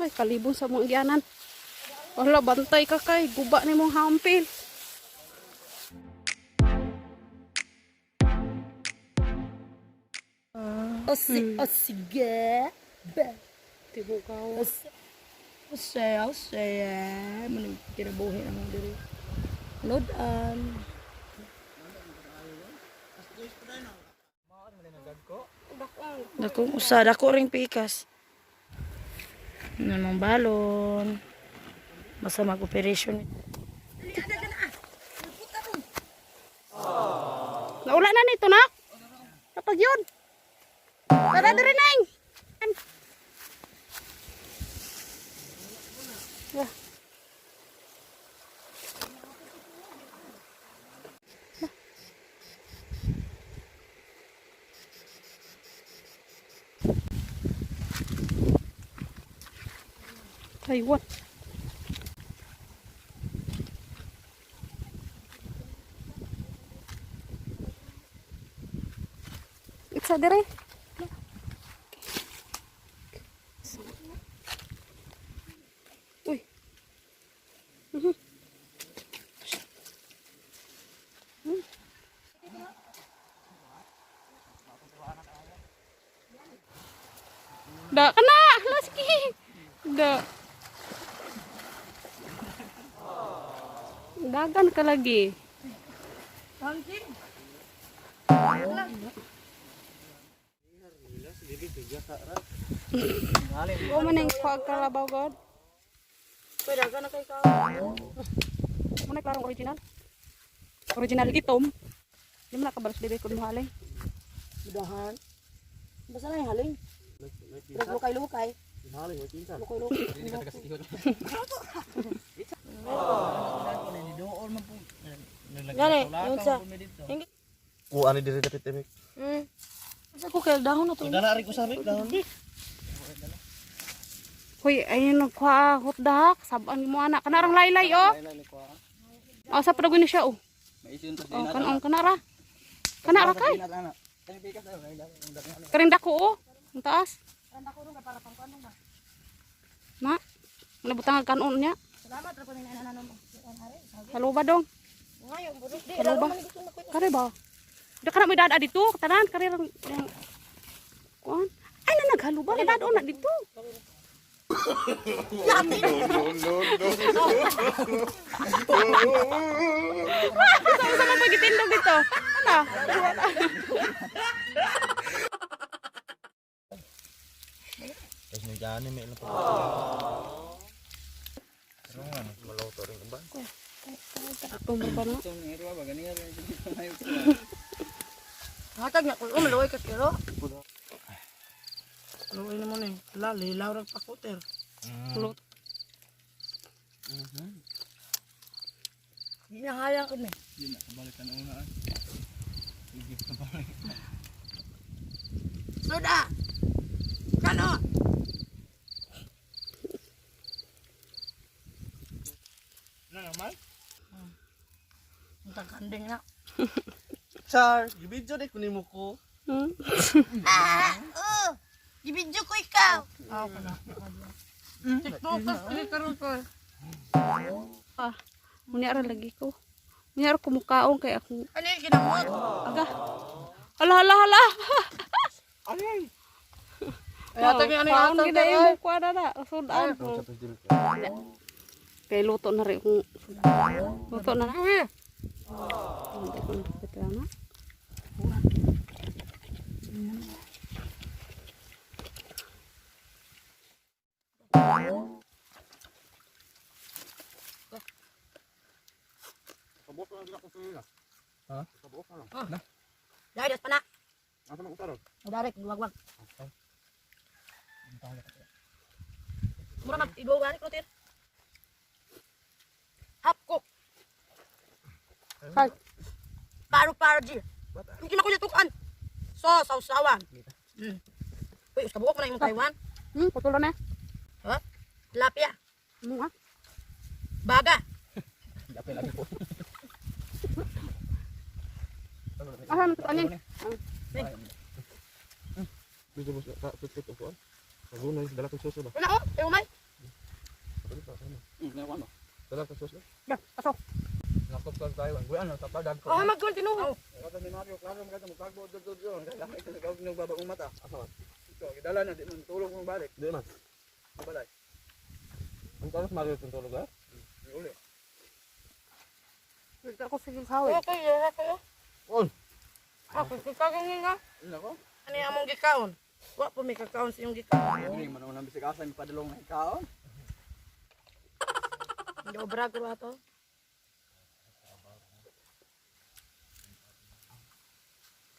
Ay, kalibon sa mong gianan. Wala, bantay ka kay. Guba ni mong hampil. O sige. Tibo ka. O saya. Maning kinabuhi naman diri. Lodan. Dakong usa, dako ring pikas. Namang balon. Basta mag-operation. Naula na nito na. Kapag yun. Tara diri nang. Ya. Taiwan. Isa dire. Uy. Da kena lagi. Da. Dagan ka lagi. O maning kuag kalabaw god. Pwede ka na kay ka. Muna klarong original. Original itom. Di mo nakabalas bebe ko haling. Mudahan. Basta na yung haling. Lukay-lukay. Lukay-lukay. Gani, yun sa. Kuan ni diri dapat emek. Sa ko kay dahon na to. Dala rin ko sa emek dahon. Hoy, ayun nagkuha hotdak. Saban mo anak. Kanarang laylay oh. Asa pa ni siya oh. Oh, kanara. Kanara kay. Karinda ko oh. Ang taas. Na. Nabutang ang kanon niya. Salamat ra ko ni nanan mo. Halo ba dong? Ngayon, burus di. Halo ba? Kare ba? Da kana mo dada dito, tanan kare lang kuan. Ay na naghalo ba dada na dito. Sa man pagitindog dito. Ano? Tapos may gani may ilang pa. Ano nga, maluto rin ba? Tumba na. Hatag na ko maluoy ka kilo. Maluoy na mo ni. Lilaw ra pakuter. Kulot. Di na hayang ko ni. Hindi na, kabalikan una. Soda. Kano? Na naman? Ang kanding na. Char, gibidyo di kunin mo ko. Gibidyo ko ikaw. Ako na. TikTok kasi karon ko. Ah, munyara lagi ko. Munyara ko mukaong kay ako. Ano yung kinamot? Aga. Hala. Ay! Ay, atag yung ano yung Paon atag gina kayo. yung kuha na. Sudan. Tapos dili. Kay luto na rin. Luto na na. Hindi ko nakapit na. Kabot na dila ko sa. Ha? Kabot na. Dahil das pa na. Asa man utaro? Direct, wag. Mura mag-ibaw gani ko tin. Half cook. Paro Jill. Hindi na ko natukan. So, sausawan. Uy, uskabuk mo na yung Taiwan. Putulo na. Ha? Tilapia. Ano nga? Baga. Dapat lagi po. Ah, ano anin? Bisa bos tak tutup ko. Sabunay dala ko suso ba. Wala oh, tayo may. Ano? Dala ka sus. Ya, pasok. Nakop ka tayo. Buy ano sa padan ko. Oh, mag-continue. Kata ni Mario, klaro mo mo kagbo dod. Kaya ito ka ng babaong mata. Asa? Ito, gidala na di man tulog mo balik. Di man. Balay. Ang talas Mario tulog ah? Uli. Dito ako sige sawi. Okay, ya kayo. On. Ako kikagangin nga. Nako. Ano yung among gikaon? Wa po may kakaon sa iyong gikaon. Ini man unang bisig asa mi padulong na ikaon. Hindi obra ko ba to?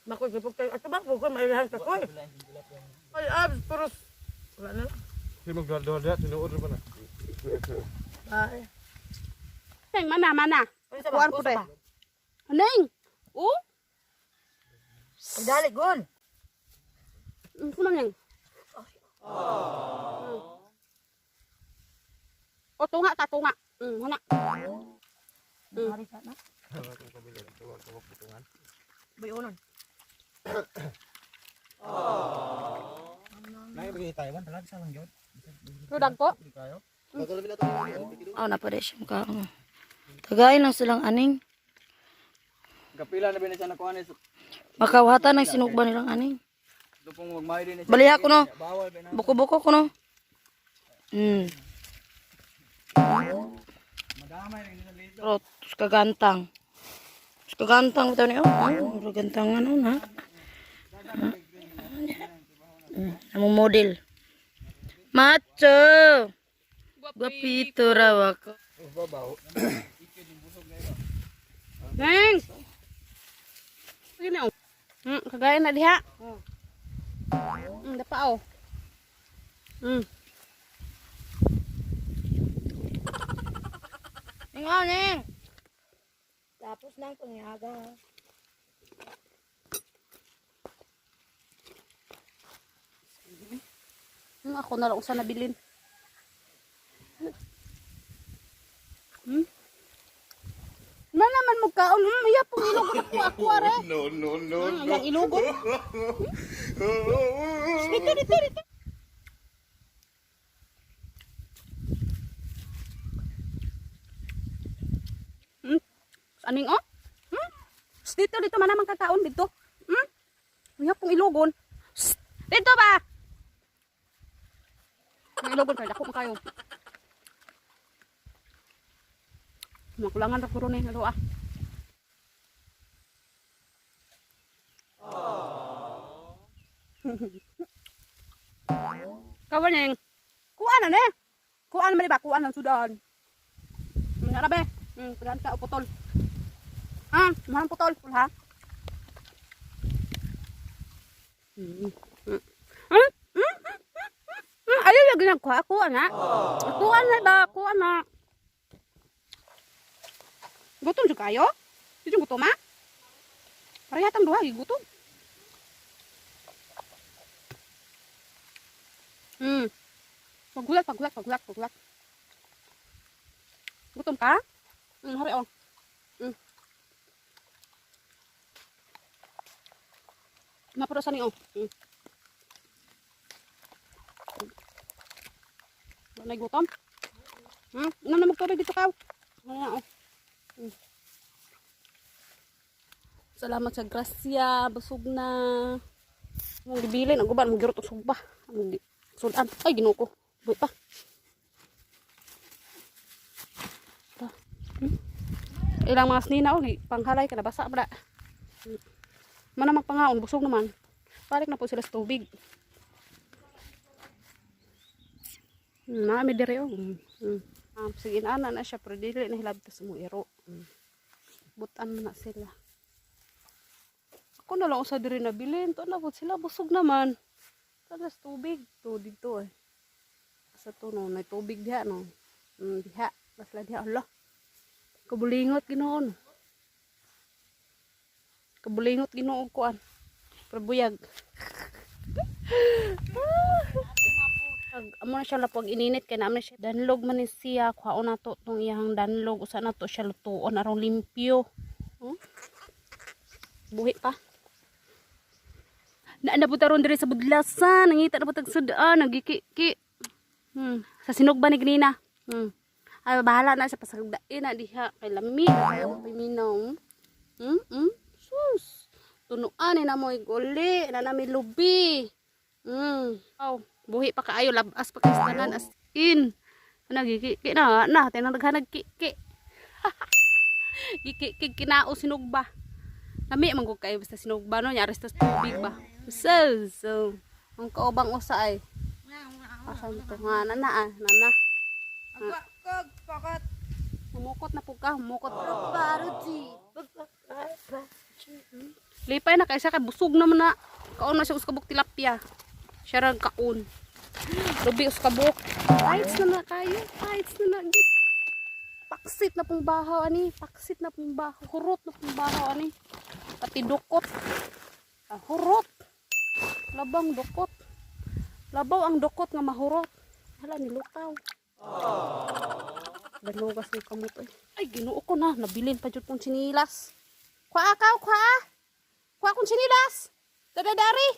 Makoy gipog tayo. Ato ba? Huwag ko mailahan ka ko eh. Ay, abs, puros. Wala na lang. Sino magdadala tinuod pa na. Ay. Neng, mana. Ano sa Kuan ba? po Usa de. pa. Neng. Oh, Ang dali, gun. kuno neng. O tunga ta tunga. Hana. Hari sa na. Bayonon. Nay bagi Taiwan talag sa lang gyud. Rudag ko. Oh, napade siya mukha. Tagay lang silang aning. Kapila na bin siya nakuha ni Makawatan ng sinugba nilang aning. Dupong magmay din. Baliha ko no. Bawal ba na. Buko-buko ko no. Madamay rin sa lito. Pero, tus kagantang. Tus kagantang bitaw niyo. Oh, kagantang ano na. Among model. Macho. Guapito raw ako. Babaw. Neng. Gini oh. Kagaya na diha. Dapa oh. Ingaw, Neng. Tapos nang panyaga. Ako na lang sa nabilin. Na naman magkaon. Iya pong ilugot ako are. No. Yang ilugot. Dito. Aning oh? Dito mana man kakaon dito. Iya pong ilugon. Dito ba? Ang ilugon kay dako kayo. Makulangan ra puro ni lalo ah. Kawan yang kuan na ne. Kuan man ba kuan ang sudan. Mara be. Kuan ka putol. Mahal putol ha. Ayo lagi nang kuan na. Kuan na ba kuan na. Gutom juga kayo? Di gutom ah? Parehatan doa gutom. Pagulat. Gutom ka? Hari oh. Naparosan ni oh. Wala gutom? Ano na magtubig dito ka? Ano oh. Salamat sa grasya, busog na. Ang gibilin, ang guban, magirot og sugba. Ang sudan. Ay, Ginoo ko. Buhi pa. Ilang mga snina o, panghalay ka na basa ba? Mana magpangaon, busog naman. Balik na po sila sa tubig. Nami dire o. Sige na siya, pero dili na hilab sa muiro. Butan na sila. Ako na lang sa diri na bilin. To na po sila, busog naman. Talas tubig. To dito eh. Sa to no, may tubig diha no. Diha, basla diha. Allah. Kabulingot ginoon. Kabulingot ginoon kuan. Perbuyag. Amo na siya lapag ininit kay naman siya danlog man ni siya kuhaon nato tong iyang danlog usa nato siya lutuon aron limpyo. Buhi pa. Naabutaron diri sa budlasan, nangita na putag sudan, nagiki. Sa sinugba ni gnina. Ay, bahala na sa pasagdain na diha. Kay lami. Ayaw piminaw. Sus. Tunuan na mo iguli. Na nami lubi. Aw, buhi pa kaayo. Labas pa kastanan as in. Nagikiki na. Tinaghanag kiki. Gikiki kinao sinugba. Lami manggug kayo basta sinugba no. Nyaris tas tubig ba. So. Ang kaubang usa ay. Asan to nga nana. Kag pakat. Mumukot na po ka, mumukot. Lipay na kaysa kay busog naman na. Kaon na siya uskabok tilapia. Siya rag kaon. Lubi uskabok. Fights na kayo. Fights na git. Paksit na pong bahaw ani. Paksit na pong bahaw. Hurot na pong bahaw ani. Pati dukot. Hurot. Labang dukot. Labaw ang dukot nga mahurot. Hala nilukaw. Dalugas ng kamot ay. Ay, ginoo ko na. Nabilin pa dyan kong sinilas. Kwa akaw, kwa. Kwa kong sinilas. Dadadari.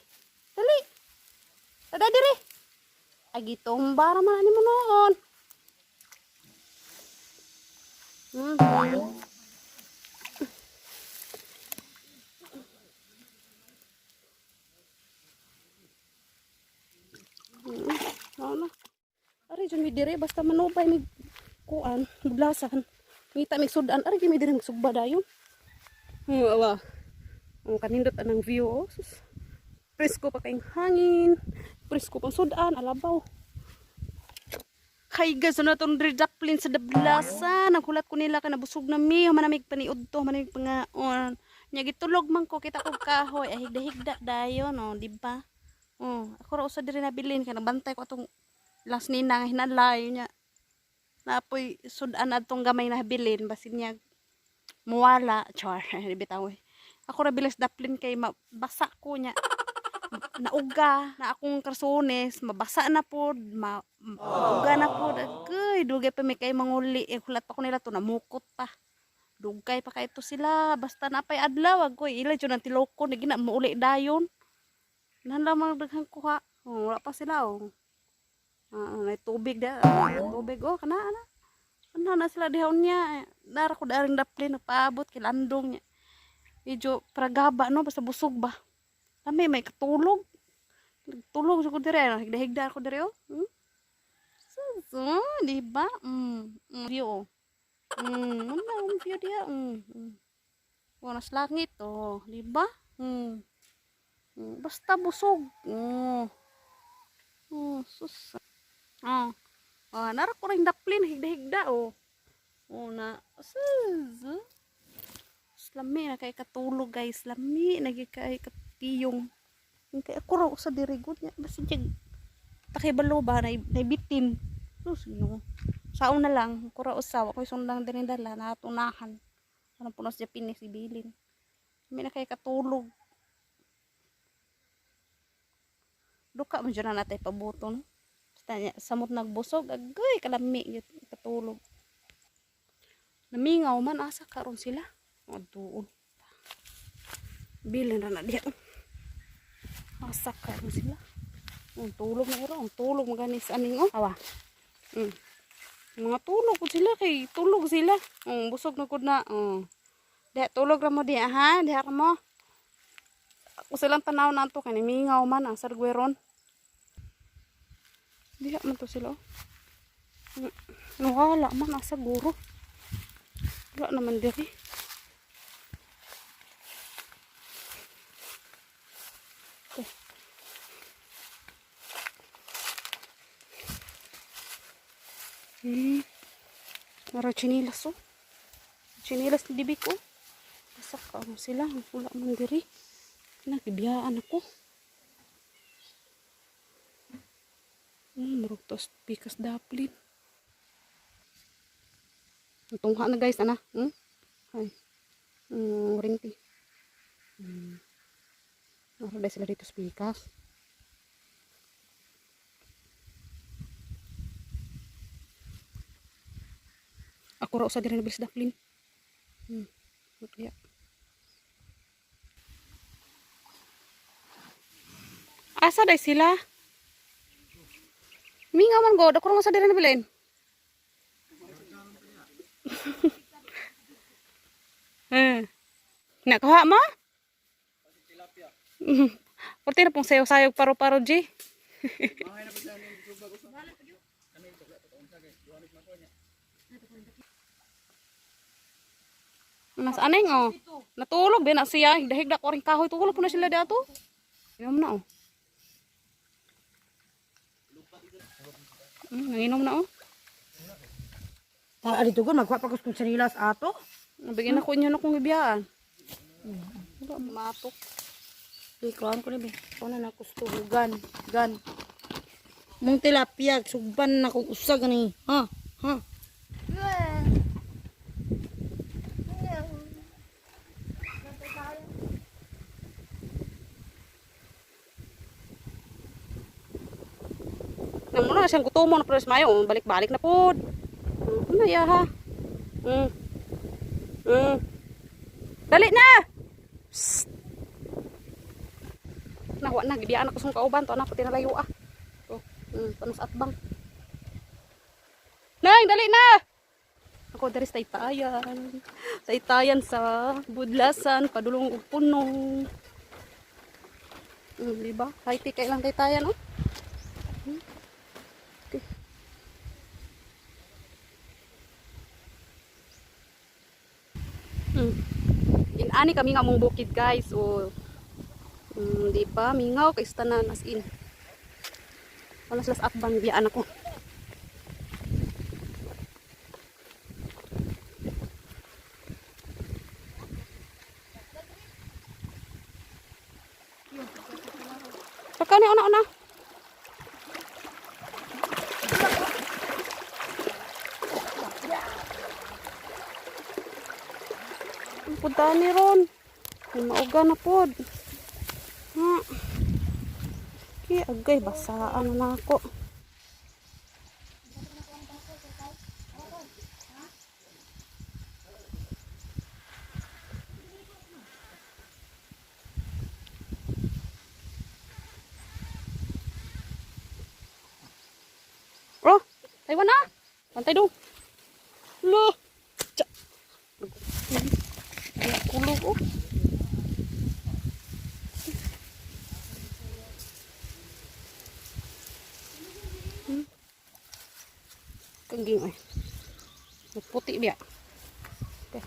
Dali. Dadadiri. Ay, gitomba naman ani mo noon. Ano? Ari dyan mi dire. Basta manubay mi kuan, buglasan. Ngita mi sudan. Ari mi dire magsugba dayon. Awa. Ang kanindot anang view. Oh. Presko pa kayong hangin. Presko pang sudan. Alabaw. Hay guys, ano itong redaplin sa dablasan. Naghulat ko nila ka nabusog na mi. Manamig paniud to. Manamig pangaon. Nyagitulog man ko. Kita ko kahoy. Ay higda-higda dayon. Oh, diba? Ako raw sa diri nabilin. Kaya nabantay ko itong last nina nga hinalay niya. Napoy sudan atong gamay na bilin. Basin niya muwala. Char. Bitaw eh. Ako ra bilas daplin kay mabasa ko niya. Nauga na akong karsones, mabasa na po, mauga na po. Agay, dugay pa may kay manguli. Hulat pa ko nila to, namukot pa. Dugay pa kay to sila. Basta napay adlaw, agoy. Ilay dyan ang tiloko, nagina mauli dayon. Nalamang daghang kuha. Wala pa sila, may tubig da. Tubig, kana. Ano na sila dihaon niya. Dara ko daring daplin, nagpaabot, kilandong niya. Medyo pragaba, no? Basta busog ba. Kami may katulog. Tulog ko dire, higda-higda ko dire, So, di ba? View. Ano view dia? Wanas langit di ba? Basta busog. Sus. Nara ko ring daplin higda-higda na sus. Lami na kay katulog guys. Lami na kay katiyong. Kaya ako raw sa dirigod niya. Basta dyan. Takibalo ba? Naibitin. Sus, saon na lang. Ako raw usaw. Ako sundang din dala. Natunahan. Anong punos dyan pinis ibilin. Lami na kay katulog. Duka mo dyan na natay pabuton. Basta samot nagbusog. Agay kalami. Katulog. Namingaw man. Asa karon sila. Doon. Bilin na diya. Masak karon sila. Tulog na iro. Tulog maganis aning awa. Mga tulog ko sila kay tulog sila. Busog na ko na. Diha tulog ra mo diha ha. Diha ra mo. Ako silang tanaw na to kay mingaw man ang sargweron. Diha man to sila. Wala man asa guro. Wala naman diri. Mara chinilas chinilas ni dibik masak sila wala man diri nagibiyaan ako marog tos pikas daplin tungha na guys ana ay ringti nara sila dito sa pikas. Ako raw sa diri nabilis daplin. Asa day sila? Mingaw man god, ako raw sa diri nabilin. Nakuha mo? Pati na pong sayo-sayog paro-paro, G. Mas aneng, oh. Natulog din na siya. Higda ko rin kahoy. Tulog po na sila dito. Inom na, oh. Nanginom na, oh. Dito ko, magkuha pa ko kung sanilas ato. Nabigyan ako inyo na kong ibiyaan. Wala, matok. Ikaw ko na ba? Ako na nakustugan. Gan. Mong tilapia, sugban na kong usag ni. Ha? Ha? Nang muna siyang gutomon na pres mayo, balik-balik na pod. Ano ya ha? Dali na. Psst. Nawa na gidiyaan ako sung kauban to na pati nalayo ah. To, panos atbang. Nang dali na. Ako diri sa itayan. Sa itayan sa budlasan padulong og puno. Di ba? High-tech kay lang itayan oh. Inani kami nga mong bukid guys o di ba mingaw kay tanan as in walas las atbang biyaan ako. Pagka ni una punta ni ron. Mauga na pod. Ha. Ki agay basaan na ako. Oh, Taiwan na. Pantay dong. Lo. Kulog oh. Kangging ay. Puti biya. Okay.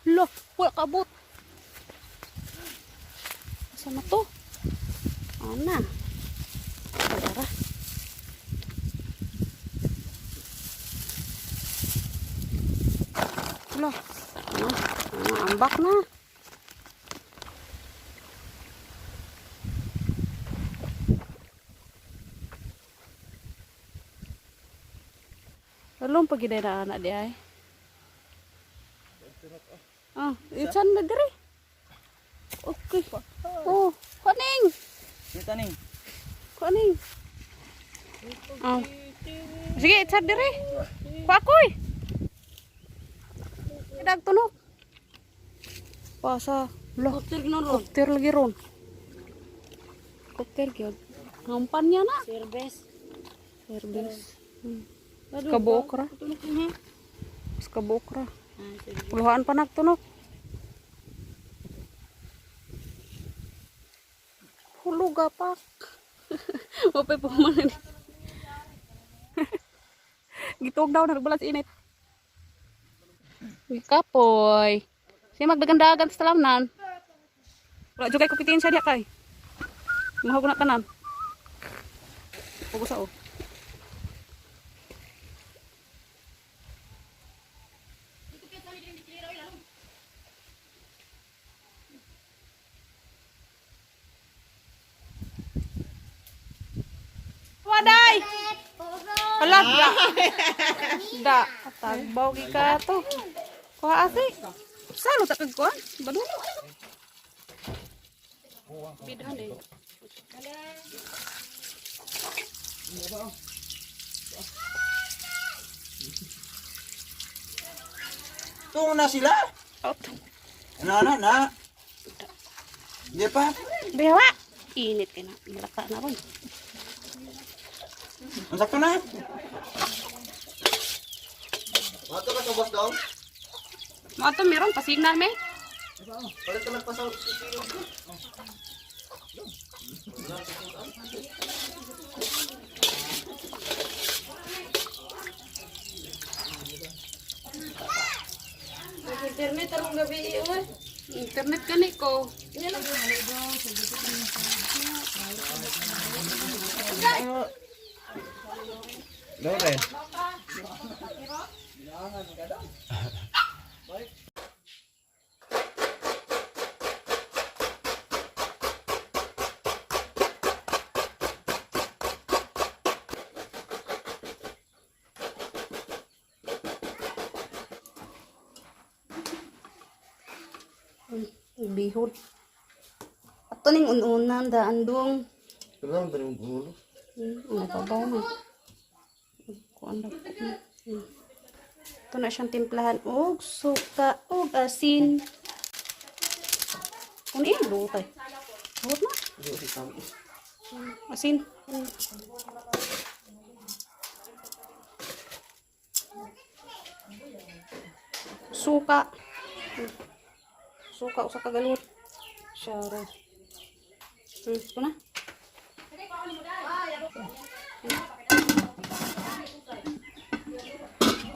Loh, wala kabut. Asa na to? Ana. Tara. Loh. Ambak na. Belum pergi dari anak dia. Ikan na diri. Okay. Oh, kuning. Kita nih. Kuning. Sige, ikan diri. Kuakoy. Idag tunok. Pasa. Loh, kopter lagi ron. Kopter gyud. Ngampannya na. Serbes. Kabokra. Kabokra. Puluhan pa nagtunok. Hulu gapak. Mapay po man. Gitog daw nagbalas init. Kapoy. Siya magdagandagan sa talamnan. Wala jud kay kupitin siya diha kay. Mahog na tanan. Pugo sa o. Waday. Hala, da. Da, tagbaw gi ka to. Kuha ate. Salo ta kag kuha? Badu. Bidhan eh. Tung na sila. Out. Na. Di pa. Bewa. Init ka na. Malata na ron. Ang sakto na. Mato ka sa boss daw. Mga to meron pasignal may. Palit ka nagpasaw. Internet tarong gabi iwan. Internet gani ko. Dore. Bihod. Ato ning ununan daan dong. Kailangan ba yung ulo? Ano pa ba mo? Kuan na ko. Ito na siyang timplahan og suka og asin. Kung ilo kay. Buot na. Asin. Suka. Suka usa ka galut. Syaro. Ito na.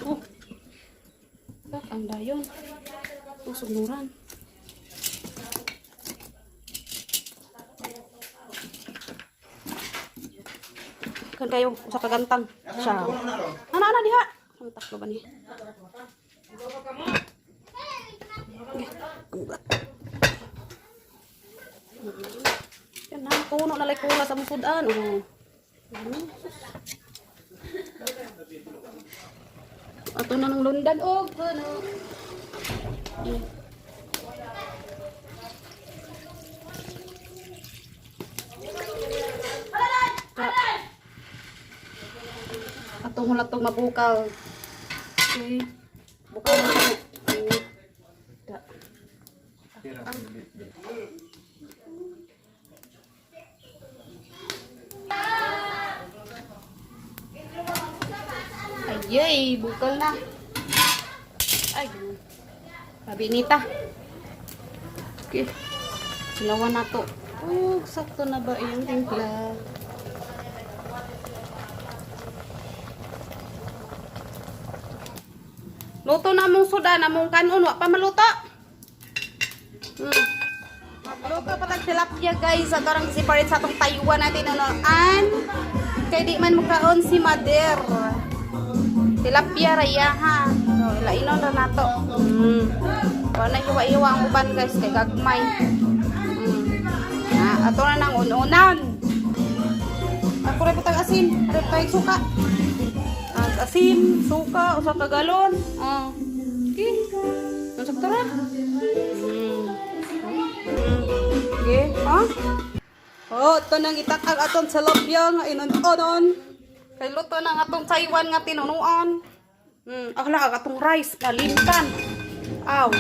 Oh. Tak ang dayon. Susunuran. Kan kayo usa ka gantang. Syaro. Ana diha. Ang taklo ba ni? Yan na, puno na like kula sa musudan. Ato na ng lundan. Oh, ano. Ato mo lang itong mabukal. Okay. Bukal na ito. Ayay, bukal na. Ay, kabinita. Okay. Silawan na to. Oh, sakto na ba yung timpla? Luto na mong sudan, among kanon, wa pa maluto. Luto pa tag tilapia guys, ato rang separate sa atong Taiwan natin noon. Kay di man mukaon si Mader. Tilapia raya ha. So, ilainon ra nato. Wala hiwa-hiwa ang uban guys kay gagmay. Ato na nang ununan. Ako rin putang asin, rin tayong suka. Asin, suka, usa ka galon. Okay. Ang sakto ra. Okay, ha? Oh, ito nang itakag aton sa lobya nga inon-onon. Kay luto na atong Taiwan nga tinunuan. Akla atong rice na lintan. Aw.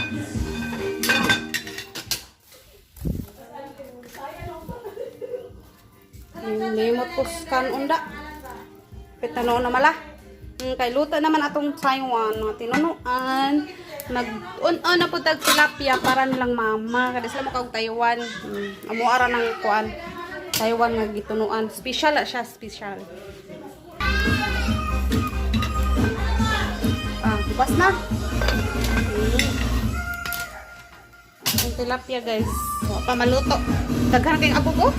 Limot ko kan unda. Petano na mala. Kay luto naman atong Taiwan nga tinunuan. Nag-on-on na po tag tilapia para nilang mama. Kada sila mo kag Taiwan. Amo ara ng kuan. Taiwan nga gitunuan. Special la siya, special. Bukas na. Ang tilapia guys. Wa pa maluto. Daghan kayong abog oh.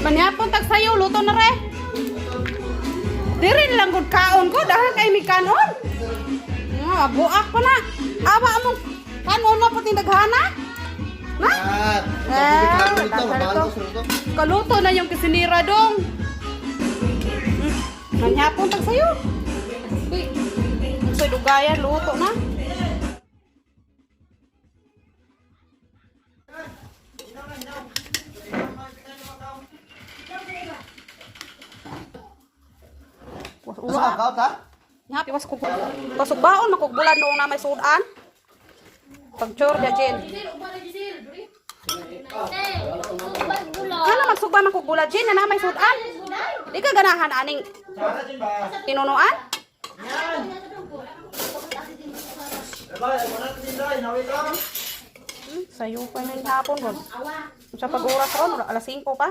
Manyapon tag sayo luto na re. Diri lang gud kaon ko dahil kay mi kanon. Buak pa na. Awa among kanon na pati daghana. Na? Kaluto na yung kisinira dong. Manyapon tag sayo. Uy. Sa dugayan luto na. Asa ka ta? Nya piwas ko. Pasugbaon makugbulan noong na may sudan. Pagchor dia Jin. Ano magsugba makugbulan Jin na may sudan? Di ka ganahan aning tinunuan? Sayo pa na yung hapon ron. Sa pag-oras ron, alas 5 pa.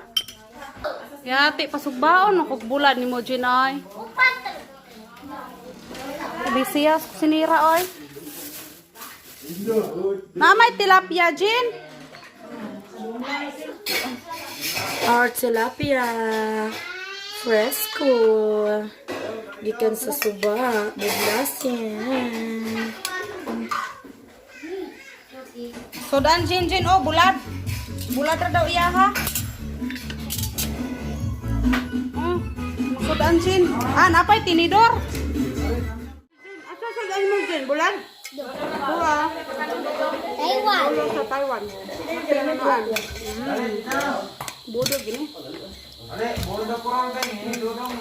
Yati, pasugbaon, nakugbulan ni mo, Ginoy. Bisiyas, sinira, oy. Namay tilapia, Jin. Art tilapia. Fresco. Gikan sa suba. Budlasin. Sudan, Jin, oh, bulat. Bulat ra daw iya, ha? Sudan, Jin. Napay tinidor. Asa sa dahil mo, Jin? Bulat? Buha. Taiwan. Ulo sa Taiwan. Tinidor. Bodo gini.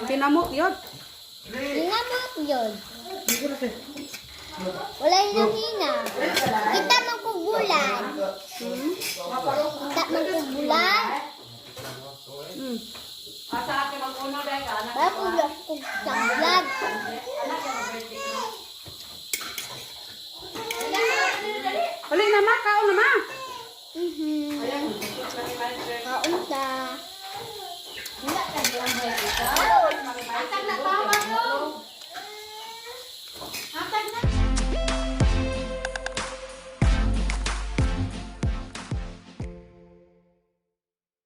Pinamok yun. Hinamot yun. Wala hina-hina. Kita magkugulan. Kita magkugulan. Bago lang kong vlog. Hali na ma, kaon na ma. Kaunta.